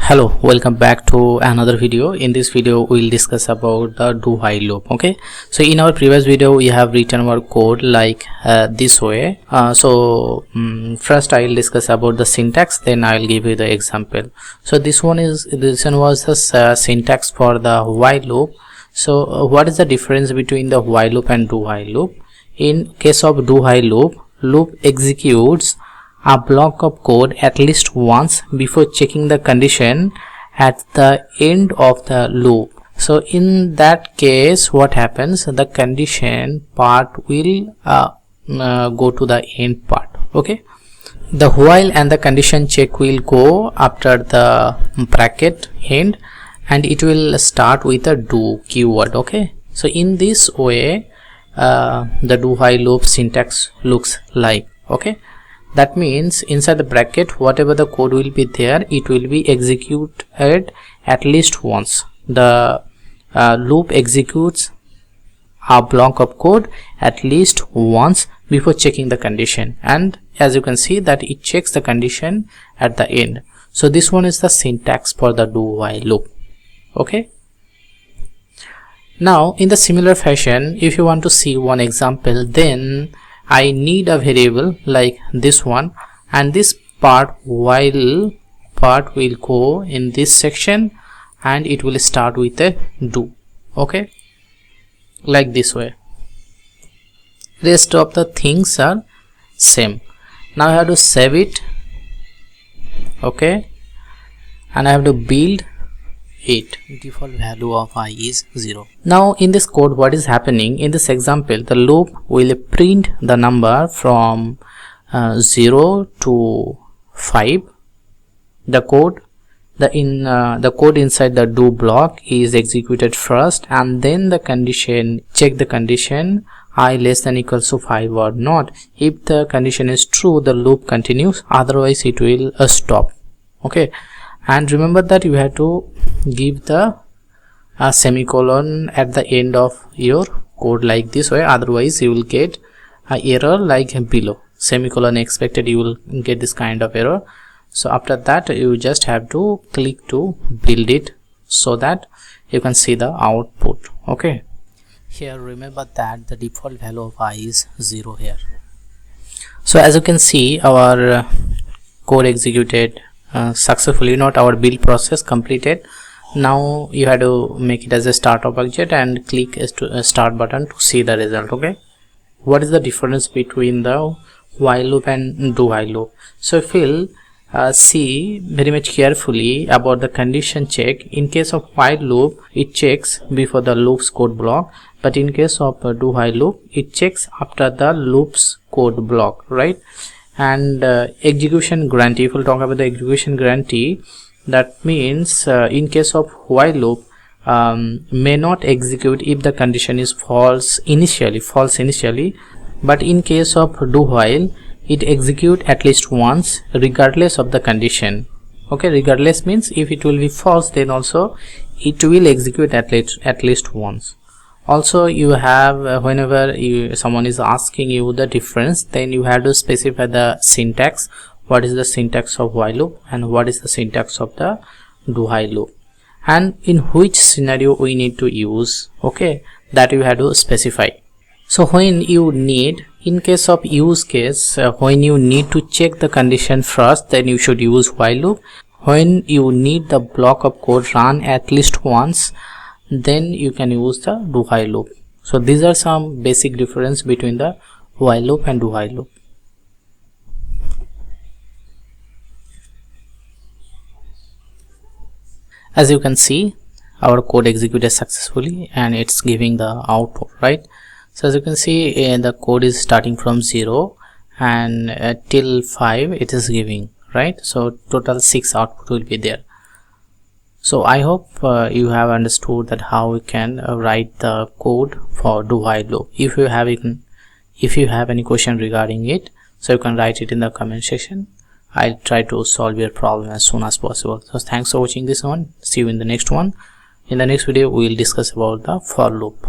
Hello, welcome back to another video. In this video we'll discuss about the do while loop. Okay, so in our previous video we have written our code like this way. First I'll discuss about the syntax, then I'll give you the example. So this one was the syntax for the while loop. So what is the difference between the while loop and do while loop? In case of do while loop executes a block of code at least once before checking the condition at the end of the loop. So in that case, what happens, the condition part will go to the end part. Okay, the while and the condition check will go after the bracket end, and it will start with a do keyword. Okay, so in this way the do while loop syntax looks like. Okay, that means inside the bracket whatever the code will be there, it will be executed at least once. The loop executes a block of code at least once before checking the condition, and as you can see that it checks the condition at the end. So this one is the syntax for the do while loop. Okay, now in the similar fashion, if you want to see one example, then I need a variable like this one, and this part while part will go in this section and it will start with a do. Okay, like this way. Rest of the things are same. Now I have to save it. Okay, and I have to build it. Default value of I is 0. Now in this code, what is happening in this example, the loop will print the number from 0 to 5. The code inside the do block is executed first, and then the condition, check the condition I less than equals to 5 or not. If the condition is true, the loop continues, otherwise it will stop. Okay, and remember that you have to give the semicolon at the end of your code like this way, otherwise you will get an error like below. Semicolon expected, you will get this kind of error. So after that you just have to click to build it so that you can see the output. Okay, here remember that the default value of I is 0 here. So as you can see, our code executed successfully, not our build process completed. Now you have to make it as a start object and click a start button to see the result. Okay, what is the difference between the while loop and do while loop? So if you'll see very much carefully about the condition check, in case of while loop it checks before the loop's code block, but in case of do while loop it checks after the loop's code block, right? And execution guarantee, if we'll talk about the execution guarantee, that means in case of while loop may not execute if the condition is false initially, but in case of do while it execute at least once regardless of the condition. Okay, regardless means if it will be false, then also it will execute at least once. Also you have whenever someone is asking you the difference, then you have to specify the syntax. What is the syntax of while loop and what is the syntax of the do while loop, and in which scenario we need to use. Okay, that you have to specify. So when you need, in case of use case, when you need to check the condition first, then you should use while loop. When you need the block of code run at least once, then you can use the do while loop. So these are some basic difference between the while loop and do while loop. As you can see, our code executed successfully and it's giving the output, right? So as you can see, the code is starting from 0 and till 5 it is giving, right? So total 6 output will be there. So I hope you have understood that how we can write the code for do while loop. If you have any question regarding it, so you can write it in the comment section. I'll try to solve your problem as soon as possible. So thanks for watching this one. See you in the next one. In the next video we will discuss about the for loop.